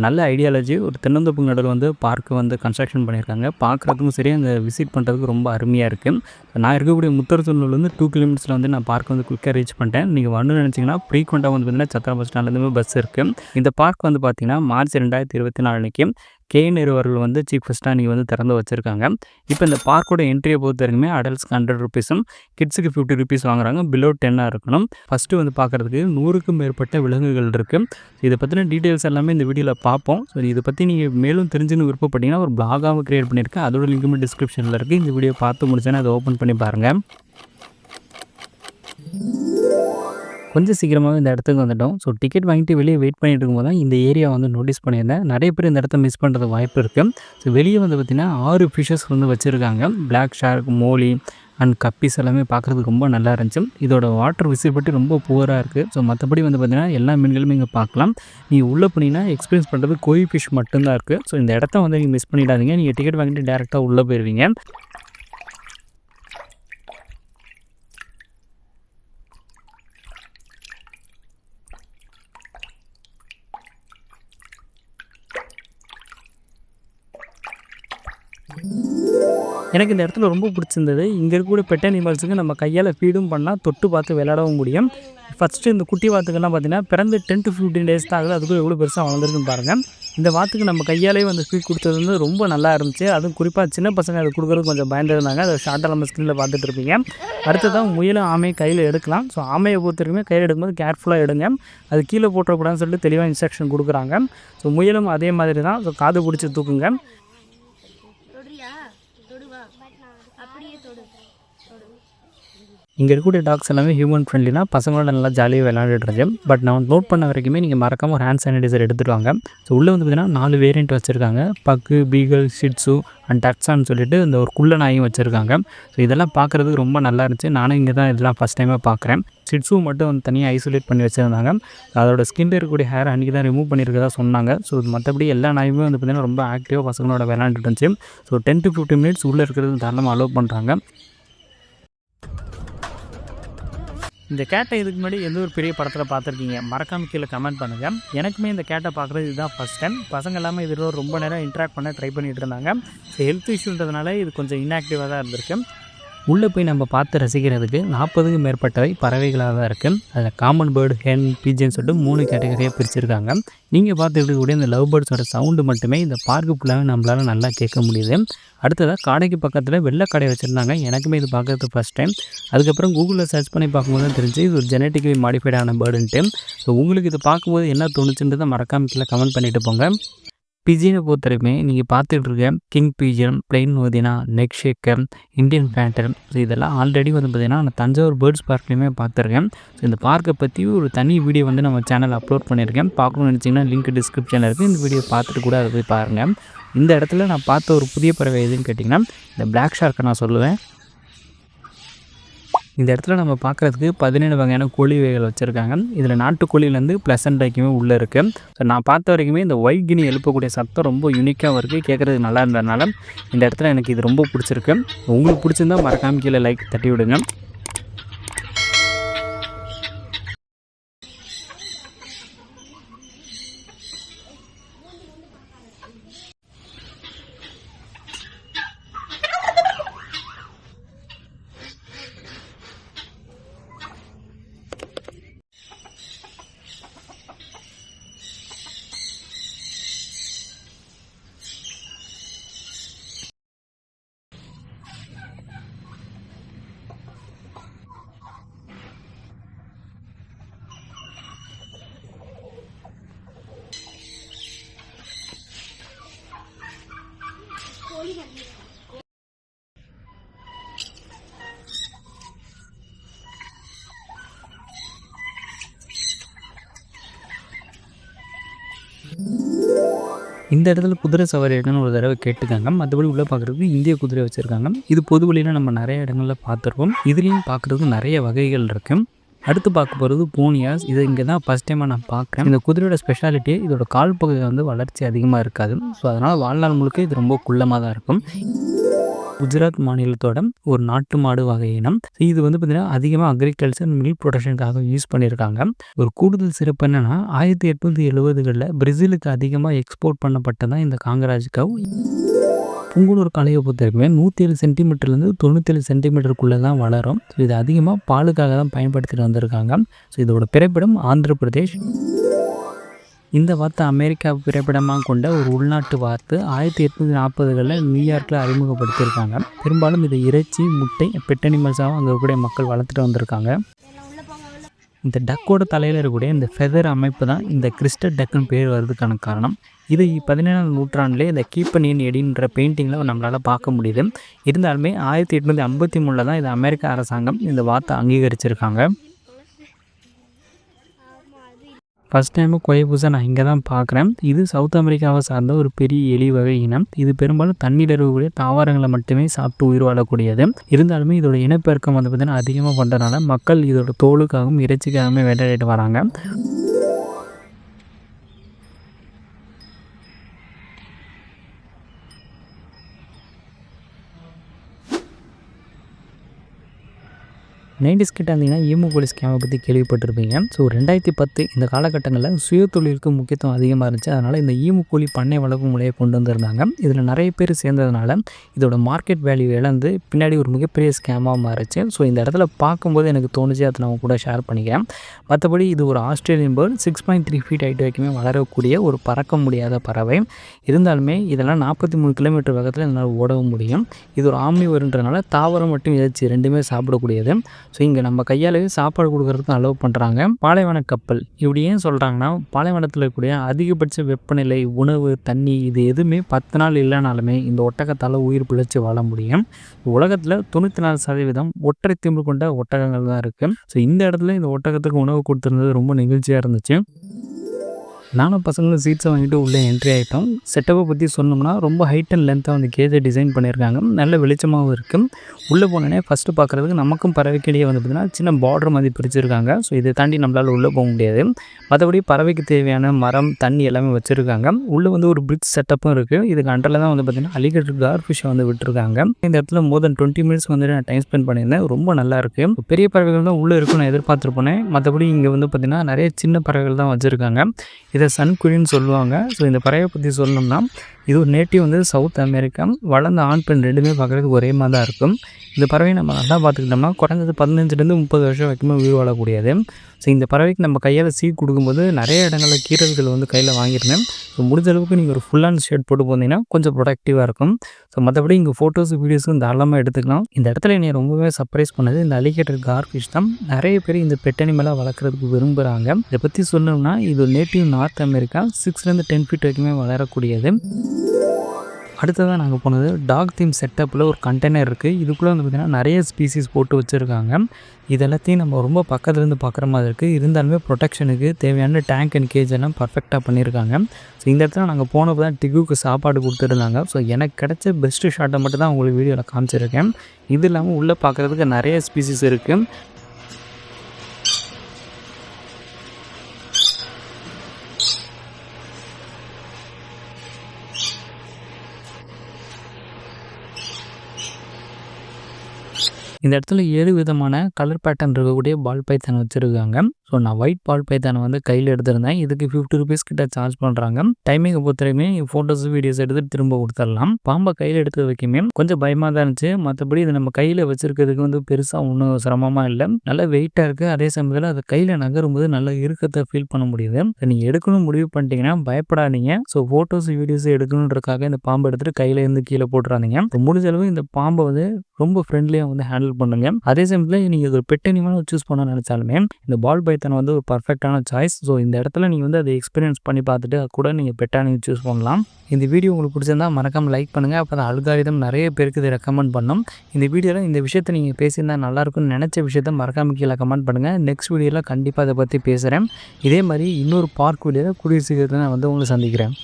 நல்ல ஐடியாலஜி. ஒரு தென்னந்தோப்புக்கு நடுவுல வந்து பார்க் வந்து கன்ஸ்ட்ரக்ஷன் பண்ணியிருக்காங்க. பார்க்குறதுக்கும் சரி, அங்க விசிட் பண்ணுறதுக்கு ரொம்ப அருமையா இருக்கு. நான் இருக்கக்கூடிய முத்தரசூர்லேருந்து 2 கிலோமீட்டர்ஸில வந்து நான் பார்க் வந்து குயிக்கா ரீச் பண்ணிட்டேன். நீங்க வரணும்னு நினச்சீங்கன்னா, ஃப்ரீக்வென்ட்டா வந்து பார்த்தீங்கன்னா, சத்திரம் பஸ் ஸ்டாண்ட்லேருந்து பஸ் இருக்கு. இந்த பார்க் வந்து பார்த்தீங்கன்னா, மார்ச் 2024 அன்னைக்கு நேரு அவர்கள் வந்து சீஃப் கெஸ்ட்டா அன்னைக்கு வந்து திறந்து வச்சிருக்காங்க. இப்போ இந்த பார்க்கோட என்ட்ரிய பொறுத்தவரைக்குமே அடல்ட்ஸ்க்கு ₹100 கிட்ஸுக்கு ₹50 வாங்குறாங்க. பிலோ 10ஆ இருக்கணும். ஃபர்ஸ்ட்டு வந்து பார்க்குறதுக்கு 100க்கும் மேற்பட்ட விலங்குகள் இருக்கு. இத பத்தின டீட்டெயில்ஸ் எல்லாமே இந்த வீடியோல பார்ப்போம். ஸோ இத பத்தி நீங்க மேலும் தெரிஞ்சுக்கணும்னு விருப்பப்பட்டீங்கன்னா, ஒரு பிளாகாவும் கிரியேட் பண்ணியிருக்கேன். அதோட லிங்க்குமே டிஸ்கிரிப்ஷன்ல இருக்கு. இந்த வீடியோ பார்த்து முடிச்சோனே அத ஓப்பன் பண்ணி பாருங்க. கொஞ்சம் சீக்கிரமாவே இந்த இடத்துக்கு வந்துட்டோம். ஸோ டிக்கெட் வாங்கிட்டு வெளிய வெயிட் பண்ணிட்டு இருக்கும்போது தான் இந்த ஏரியா வந்து நோட்டீஸ் பண்ணியிருந்தேன். நெறைய பேர் இந்த இடத்த மிஸ் பண்றதுக்கு வாய்ப்பு இருக்கு. ஸோ வெளிய வந்து பார்த்தீங்கன்னா, 6 ஃபிஷஸ் வந்து வச்சிருக்காங்க. Black shark, molly and guppies எல்லாமே பார்க்குறதுக்கு ரொம்ப நல்லா இருந்துச்சு. இதோட வாட்டர் விசிபிலிட்டி ரொம்ப புவரா இருக்கு. ஸோ மத்தபடி வந்து பார்த்தீங்கன்னா, எல்லா மீன்களுமே இங்க பார்க்கலாம். நீங்க உள்ள போனீங்கன்னா, எக்ஸ்பீரியன்ஸ் பண்றது கோய் ஃபிஷ் மட்டும் தான் இருக்கு. ஸோ இந்த இடத்த வந்து நீங்க மிஸ் பண்ணிடாதீங்க. நீங்க டிக்கெட் வாங்கிட்டு டைரக்ட்டா உள்ள போயிருவீங்க. எனக்கு இந்த இடத்துல ரொம்ப பிடிச்சிருந்தது. இங்க இருக்கக்கூடிய பெட் அனிமல்ஸுக்கு நம்ம கையால ஃபீடும் பண்ணலாம், தொட்டு பார்த்து விளையாடவும் முடியும். ஃபர்ஸ்ட்டு இந்த குட்டி வாத்துக்கெல்லாம் பார்த்தீங்கன்னா, பிறந்து 10 to 15 டேஸ் தான் ஆகுது. அதுக்குள்ள எவ்வளோ பெருசா வளர்ந்துருக்குன்னு பாருங்க. இந்த வாத்துக்கு நம்ம கையாலேயே வந்து ஃபீட் குடுத்தது வந்து ரொம்ப நல்லா இருந்துச்சு. அதுவும் குறிப்பா சின்ன பசங்க அத குடுக்குறதுக்கு கொஞ்சம் பயந்துருந்தாங்க. அத ஷார்ட்டா நம்ம ஸ்க்ரீன்ல பார்த்துட்டு இருப்பீங்க. அடுத்ததா முயலும், ஆமையும் கையில எடுக்கலாம். ஸோ ஆமைய பொறுத்தவரைக்குமே கையில எடுக்கும்போது கேர்ஃபுல்லா எடுங்க. அது கீழ போட்டுறக்கூடாதுன்னு சொல்லிட்டு தெளிவா இன்ஸ்ட்ரக்ஷன் குடுக்குறாங்க. ஸோ முயலும் அதே மாதிரி தான். ஸோ காது புடிச்சு தூக்குங்க. இங்கே இருக்கக்கூடிய டாக்ஸ் எல்லாமே ஹியூமன் ஃப்ரெண்ட்லினா பசங்களோட நல்லா ஜாலியாக விளையாண்டுட்டு இருந்துச்சு. பட் நான் நோட் பண்ண வரைக்குமே நீங்கள் மறக்காமல் ஒரு ஹேண்ட் சானிடைசர் எடுத்துகிட்டு வாங்க. ஸோ உள்ளே வந்து பார்த்தீங்கன்னா 4 வேரியண்ட் வச்சுருக்காங்க. பக்கு, பீகல், ஷிட்ஸு அண்ட் டட்ஸான்னு சொல்லிட்டு இந்த ஒரு குள்ள நாயும் வச்சுருக்காங்க. ஸோ இதெல்லாம் பார்க்குறதுக்கு ரொம்ப நல்லா இருந்துச்சு. நானும் இங்கே தான் இதெல்லாம் ஃபஸ்ட் டைமாக பார்க்குறேன். ஷிட்ஸு மட்டும் வந்து தனியாக ஐசோலேட் பண்ணி வச்சுருந்தாங்க. அதோட ஸ்கின்ல இருக்கக்கூடிய ஹேர் அன்றைக்கி தான் ரிமூவ் பண்ணியிருக்கதா சொன்னாங்க. ஸோ மற்றபடி எல்லா நாயுமே வந்து பார்த்திங்கன்னா ரொம்ப ஆக்டிவாக பசங்களோட விளையாண்டுட்டு இருந்துச்சு. ஸோ 10 to 15 மினிட்ஸ் உள்ளே இருக்கிறது தாராளமாக அலோவ் பண்ணுறாங்க. இந்த கேட்டை இதுக்கு முன்னாடி எந்த ஒரு பெரிய படத்தில் பார்த்துருக்கீங்க? மறக்காம கீழே கமெண்ட் பண்ணுங்கள். எனக்குமே இந்த கேட்டை பார்க்குறது இதுதான் ஃபஸ்ட் டைம். பசங்க எல்லாமே இதில் ரொம்ப நேரம் இன்ட்ராக்ட் பண்ண ட்ரை பண்ணிகிட்டு இருந்தாங்க. ஸோ ஹெல்த் இஷ்யூன்றதுனால இது கொஞ்சம் இன்ஆக்டிவாக தான் இருந்திருக்கு. உள்ளே போய் நம்ம பார்த்து ரசிக்கிறதுக்கு 40க்கும் மேற்பட்டவை பறவைகளாக தான் இருக்குது. அதில் காமன் பேர்டு, ஹென், பீஜன்னு சொல்லிட்டு 3 கேட்டகரியாக பிரிச்சுருக்காங்க. நீங்கள் பார்த்து இருக்கக்கூடிய இந்த லவ் பேர்ட்ஸோட சவுண்டு மட்டுமே இந்த பார்க்கு ஃபுல்லாகவே நம்மளால் நல்லா கேட்க முடியுது. அடுத்ததாக காடைக்கு பக்கத்தில் வெள்ளை கடை வச்சுருந்தாங்க. எனக்குமே இது பார்க்குறது ஃபஸ்ட் டைம். அதுக்கப்புறம் கூகுளில் சர்ச் பண்ணி பார்க்கும்போது தான் தெரிஞ்சு இது ஒரு ஜெனட்டிக்கலி மாடிஃபைடான பேர்டுன்ட்டு. ஸோ உங்களுக்கு இது பார்க்கும்போது என்ன தோணுச்சுன்றதை மறக்காம கீழே கமெண்ட் பண்ணிவிட்டு போங்க. பிஜினை பொறுத்தவரைக்குமே நீங்கள் பார்த்துட்டு இருக்க king pigeon, plain Modena, neck shaker, Indian பேண்டர், ஸோ இதெல்லாம் ஆல்ரெடி வந்து பார்த்திங்கன்னா நான் தஞ்சாவூர் பேர்ட்ஸ் பார்க்லேயுமே பார்த்துருக்கேன். ஸோ இந்த பார்க்கை பற்றி ஒரு தனி வீடியோ வந்து நம்ம சேனல் அப்லோட் பண்ணியிருக்கேன். பார்க்கணும்னு நினச்சிங்கன்னா லிங்க் டிஸ்கிரிப்ஷனில் இருக்குது. இந்த வீடியோ பார்த்துட்டு கூட அதை போய் பாருங்கள். இந்த இடத்துல நான் பார்த்த ஒரு புதிய பறவை எதுன்னு கேட்டிங்கன்னா, இந்த பிளாக் ஷார்க்கை நான் சொல்லுவேன். இந்த இடத்துல நம்ம பார்க்குறதுக்கு 17 வகையான கோழி வகைகள் வச்சுருக்காங்க. இதில் நாட்டுக்கோழிலேருந்து ப்ளசன்ட் வரைக்குமே உள்ளே இருக்குது. ஸோ நான் பார்த்த வரைக்குமே இந்த ஒயிட் கினி எழுப்பக்கூடிய சத்தம் ரொம்ப யூனிக்காகவும் இருக்குது. கேட்குறதுக்கு நல்லா இருந்ததுனால இந்த இடத்துல எனக்கு இது ரொம்ப பிடிச்சிருக்கு. உங்களுக்கு பிடிச்சிருந்தா மறக்காமல் கீழே லைக் தட்டி விடுங்க. இந்த இடத்துல குதிரை சவாரி இடம்னு ஒரு தடவை கேட்டுக்காங்க. மற்றபடி உள்ளே பார்க்குறதுக்கு இந்திய குதிரை வச்சுருக்காங்க. இது பொது வழியில் நம்ம நிறைய இடங்களில் பார்த்துருக்கோம். இதுலேயும் பார்க்குறதுக்கு நிறைய வகைகள் இருக்குது. அடுத்து பார்க்க போகிறது போனியாஸ். இது இங்கே தான் ஃபஸ்ட் டைமாக நான் பார்க்குறேன். இந்த குதிரையோட ஸ்பெஷாலிட்டி இதோட கால் பகுதியில் வந்து வளர்ச்சி அதிகமாக இருக்காது. ஸோ அதனால் வாழ்நாள் முழுக்க இது ரொம்ப குள்ளமாக தான் இருக்கும். குஜராத் மாநிலத்தோட ஒரு நாட்டு மாடு வகை இனம். இது வந்து பார்த்திங்கன்னா அதிகமாக அக்ரிகல்ச்சர் மில்க் ப்ரொடக்ஷனுக்காக யூஸ் பண்ணியிருக்காங்க. ஒரு கூடுதல் சிறப்பு என்னென்னா 1870களில் பிரேசிலுக்கு அதிகமாக எக்ஸ்போர்ட் பண்ணப்பட்டதான் இந்த காங்கராஜ் கவ். புங்குனூர் காளையை பொறுத்தவரைக்குமே 107 சென்டிமீட்டர்லேருந்து 97 சென்டிமீட்டருக்குள்ளே தான் வளரும். ஸோ இது அதிகமாக பாலுக்காக தான் பயன்படுத்திட்டு வந்திருக்காங்க. ஸோ இதோட பிறப்பிடம் ஆந்திர பிரதேஷ். இந்த வார்த்தை அமெரிக்கா பிறப்பிடமாக கொண்ட ஒரு உள்நாட்டு வார்த்தை. 1840களில் நியூயார்க்கில் அறிமுகப்படுத்தியிருக்காங்க. பெரும்பாலும் இதை இறைச்சி, முட்டை, பெட் அனிமல்ஸாகவும் அங்கே இருக்கக்கூடிய மக்கள் வளர்த்துட்டு வந்திருக்காங்க. இந்த டக்கோட தலையில் இருக்கக்கூடிய இந்த ஃபெதர் அமைப்பு தான் இந்த கிறிஸ்டல் டக்குன்னு பேர் வர்றதுக்கான காரணம். இது 17ஆம் நூற்றாண்டிலே இந்த கீப்பனியன் எடின்ற பெயிண்டிங்கில் நம்மளால் பார்க்க முடியுது. இருந்தாலுமே 1853 தான் இது அமெரிக்க அரசாங்கம் இந்த வார்த்தை அங்கீகரிச்சிருக்காங்க. ஃபஸ்ட் டைமு கொயபூசா நான் இங்கே தான் பார்க்குறேன். இது சவுத் அமெரிக்காவை சார்ந்த ஒரு பெரிய எலி வகை இனம். இது பெரும்பாலும் தண்ணீர் இருக்கக்கூடிய தாவரங்களை மட்டுமே சாப்பிட்டு உயிர் வாழக்கூடியது. இருந்தாலுமே இதோட இனப்பெருக்கம் வந்து பார்த்திங்கன்னா அதிகமாக பண்ணுறதுனால மக்கள் இதோட தோலுக்காகவும் இறைச்சிக்காகவும் வேட்டையாடிட்டு வராங்க. நைன்டிஸ் கிட்ட இருந்தீங்கன்னா ஈமு கோழி ஸ்கேமை பற்றி கேள்விப்பட்டிருப்பீங்க. ஸோ 2010 இந்த காலகட்டங்களில் சுய தொழிலுக்கு முக்கியத்துவம் அதிகமாக இருந்துச்சு. அதனால் இந்த ஈமு கோழி பண்ணை வளர்ப்பு முறையை கொண்டு வந்திருந்தாங்க. இதில் நிறைய பேர் சேர்ந்ததுனால இதோட மார்க்கெட் வேல்யூ இழந்து பின்னாடி ஒரு மிகப்பெரிய ஸ்கேமாக மாறிச்சு. ஸோ இந்த இடத்துல பார்க்கும்போது எனக்கு தோணுச்சு, அதை நான் கூட ஷேர் பண்ணிக்கிறேன். மற்றபடி இது ஒரு ஆஸ்திரேலியன் பேர்ட் 6.3 ஃபீட் ஹைட் வரைக்குமே வளரக்கூடிய ஒரு பறக்க முடியாத பறவை. இருந்தாலுமே இதெல்லாம் 43 கிலோமீட்டர் வேகத்தில் என்னால் ஓடவும் முடியும். இது ஒரு ஆம்னிவோர்ன்றனால தாவரம் மட்டும் இறைச்சி ரெண்டுமே சாப்பிடக்கூடியது. ஸோ இங்கே நம்ம கையாலேயே சாப்பாடு கொடுக்குறதுக்கும் அலோவ் பண்ணுறாங்க. பாலைவன கப்பல் இப்படி ஏன் சொல்கிறாங்கன்னா, பாலைவனத்தில் இருக்கக்கூடிய அதிகபட்ச வெப்பநிலை, உணவு, தண்ணி இது எதுவுமே 10 நாள் இல்லைனாலுமே இந்த ஒட்டகத்தால் உயிர் பிழைச்சி வாழ முடியும். உலகத்தில் 94% ஒற்றை திமில் கொண்ட ஒட்டகங்கள் தான் இருக்குது. ஸோ இந்த இடத்துல இந்த ஒட்டகத்துக்கு உணவு கொடுத்துருந்தது ரொம்ப நிகழ்ச்சியாக இருந்துச்சு. நானும் பசங்களும் சீட்ஸை வாங்கிட்டு உள்ளே என்ட்ரி ஆகிட்டோம். செட்டப்பை பற்றி சொன்னோம்னா ரொம்ப ஹைட் அண்ட் லென்த்தாக வந்து கேஜை டிசைன் பண்ணியிருக்காங்க. நல்ல வெளிச்சமாகவும் இருக்குது. உள்ளே போனோடனே ஃபஸ்ட்டு பார்க்குறதுக்கு நமக்கும் பறவைக்கிடையே வந்து பார்த்திங்கன்னா சின்ன பார்டர் மாதிரி பிரிச்சுருக்காங்க. ஸோ இதை தாண்டி நம்மளால் உள்ளே போக முடியாது. மற்றபடி பறவைக்கு தேவையான மரம், தண்ணி எல்லாமே வச்சுருக்காங்க. உள்ளே வந்து ஒரு பிரிட்ஜ் செட்டப்பும் இருக்குது. இதுக்கு அண்டரில் தான் வந்து பார்த்திங்கன்னா அலிகேட்டர் கார்ஃபிஷை வந்து விட்டுருக்காங்க. இந்த இடத்துல மோர் தென் 20 மினிட்ஸ் வந்து நான் டைம் ஸ்பெண்ட் பண்ணியிருந்தேன். ரொம்ப நல்லா இருக்குது. பெரிய பறவைகள் தான் உள்ளே இருக்குன்னு எதிர்பார்த்துருப்போனேன். மற்றபடி இங்கே வந்து பார்த்திங்கன்னா நிறைய சின்ன பறவைகள் தான் வச்சுருக்காங்க. இதை சன் குயின்னு சொல்லுவாங்க. ஸோ இந்த பறவையை பற்றி சொல்லணும்னா இது ஒரு நேட்டிவ் வந்து சவுத் அமெரிக்கா. வளர்ந்த ஆண் பெண் ரெண்டுமே பார்க்குறதுக்கு ஒரே மாதிரி தான் இருக்கும். இந்த பறவையை நம்ம நல்லா பார்த்துக்கிட்டோம்னா குறைஞ்சது 15 30 வருஷம் வரைக்குமே உயிர் வாழக்கூடியது. ஸோ இந்த பறவைக்கு நம்ம கையால் சீட் கொடுக்கும்போது நிறைய இடங்களில் கீறல்கள் வந்து கையில் வாங்கியிருந்தேன். ஸோ முடிஞ்ச அளவுக்கு நீங்கள் ஒரு ஃபுல் ஹேண்ட் ஷர்ட் போட்டு போனீங்கன்னா கொஞ்சம் ப்ரொடக்டிவாக இருக்கும். ஸோ மற்றபடி இங்கே ஃபோட்டோஸ், வீடியோஸும் தாராளமாக எடுத்துக்கலாம். இந்த இடத்துல என்னை ரொம்பவே சர்ப்ரைஸ் பண்ணது இந்த அலிகேட்டர் கார்ஃபிஷ் தான். நிறைய பேர் இந்த பெட் அனிமலாக வளர்க்குறதுக்கு விரும்புகிறாங்க. இதை பற்றி சொல்லணும்னா இது நேட்டிவ் நார்த் அமெரிக்கா 6 10 ஃபீட் வரைக்குமே வளரக்கூடியது. அடுத்ததாக நாங்கள் போனது டாக் தீம் செட்டப்பில் ஒரு கண்டெய்னர் இருக்குது. இதுக்குள்ளே வந்து பார்த்திங்கன்னா நிறைய ஸ்பீசிஸ் போட்டு வச்சுருக்காங்க. இது எல்லாத்தையும் நம்ம ரொம்ப பக்கத்துலேருந்து பார்க்குற மாதிரி இருக்குது. இருந்தாலுமே ப்ரொடெக்ஷனுக்கு தேவையான டேங்க் அண்ட் கேஜ் எல்லாம் பர்ஃபெக்டாக பண்ணியிருக்காங்க. ஸோ இந்த இடத்துல நாங்கள் போனப்போ தான் டிகுக்கு சாப்பாடு கொடுத்துருந்தாங்க. ஸோ எனக்கு கிடைச்ச பெஸ்ட்டு ஷாட்டை மட்டும் தான் உங்களுக்கு வீடியோவில் காமிச்சிருக்கேன். இது இல்லாமல் உள்ளே பார்க்குறதுக்கு நிறைய ஸ்பீசிஸ் இருக்குது. இந்த இடத்துல 7 விதமான கலர் பேட்டர்ன் இருக்கக்கூடிய பால் பைத்தான் வச்சுருக்காங்க. ஸோ நான் ஒயிட் பால் பைத்தானை வந்து கையில் எடுத்திருந்தேன். இதுக்கு 50 ருபீஸ் கிட்ட சார்ஜ் பண்ணுறாங்க. டைமிங்கை பொறுத்தவரைக்குமே ஃபோட்டோஸ், வீடியோஸ் எடுத்துகிட்டு திரும்ப கொடுத்துடலாம். பாம்பை கையில் எடுத்து வைக்குமே கொஞ்சம் பயமாக தான் இருந்துச்சு. மற்றபடி இது நம்ம கையில் வச்சுருக்கிறதுக்கு வந்து பெருசாக ஒன்றும் சிரமமாக இல்லை. நல்லா வெயிட்டாக இருக்குது. அதே சமயத்தில் அது கையில் நகரும்போது நல்ல இறுக்கத்தை ஃபீல் பண்ண முடியுது. நீங்கள் எடுக்கணும் முடிவு பண்ணிட்டீங்கன்னா பயப்படாதீங்க. ஸோ ஃபோட்டோஸ், வீடியோஸ் எடுக்கணுன்றக்காக இந்த பாம்பை எடுத்துகிட்டு கையில் இருந்து கீழே போட்டுறாதீங்க. முடிஞ்ச அளவு இந்த பாம்பை வந்து ரொம்ப ஃப்ரெண்ட்லியாக வந்து ஹேண்டில் பண்ணுங்க. அதே சமயத்தில் நீங்கள் ஒரு பெட் அனிமலாக சூஸ் பண்ண நினச்சாலுமே இந்த பால் பைத்தான் வந்து ஒரு பர்ஃபெக்டான சாய்ஸ். ஸோ இந்த இடத்துல நீங்கள் வந்து அதை எக்ஸ்பீரியன்ஸ் பண்ணி பார்த்துட்டு கூட நீங்கள் பெட்டாக நீங்கள் சூஸ் பண்ணலாம். இந்த வீடியோ உங்களுக்கு பிடிச்சிருந்தா மறக்காமல் லைக் பண்ணுங்கள். அப்போ தான் அல்காரிதம் நிறைய பேருக்கு இதை ரெக்கமெண்ட் பண்ணும். இந்த வீடியோவில் இந்த விஷயத்தை நீங்கள் பேசியிருந்தால் நல்லாயிருக்கும்னு நினச்ச விஷயத்த மறக்காமல் கீழே கமெண்ட் பண்ணுங்கள். நெக்ஸ்ட் வீடியோவில் கண்டிப்பாக அதை பற்றி பேசுகிறேன். இதே மாதிரி இன்னொரு பார்க் வீடியோவில் கூடிய சீக்கிரத்தில் நான் வந்து உங்களை சந்திக்கிறேன்.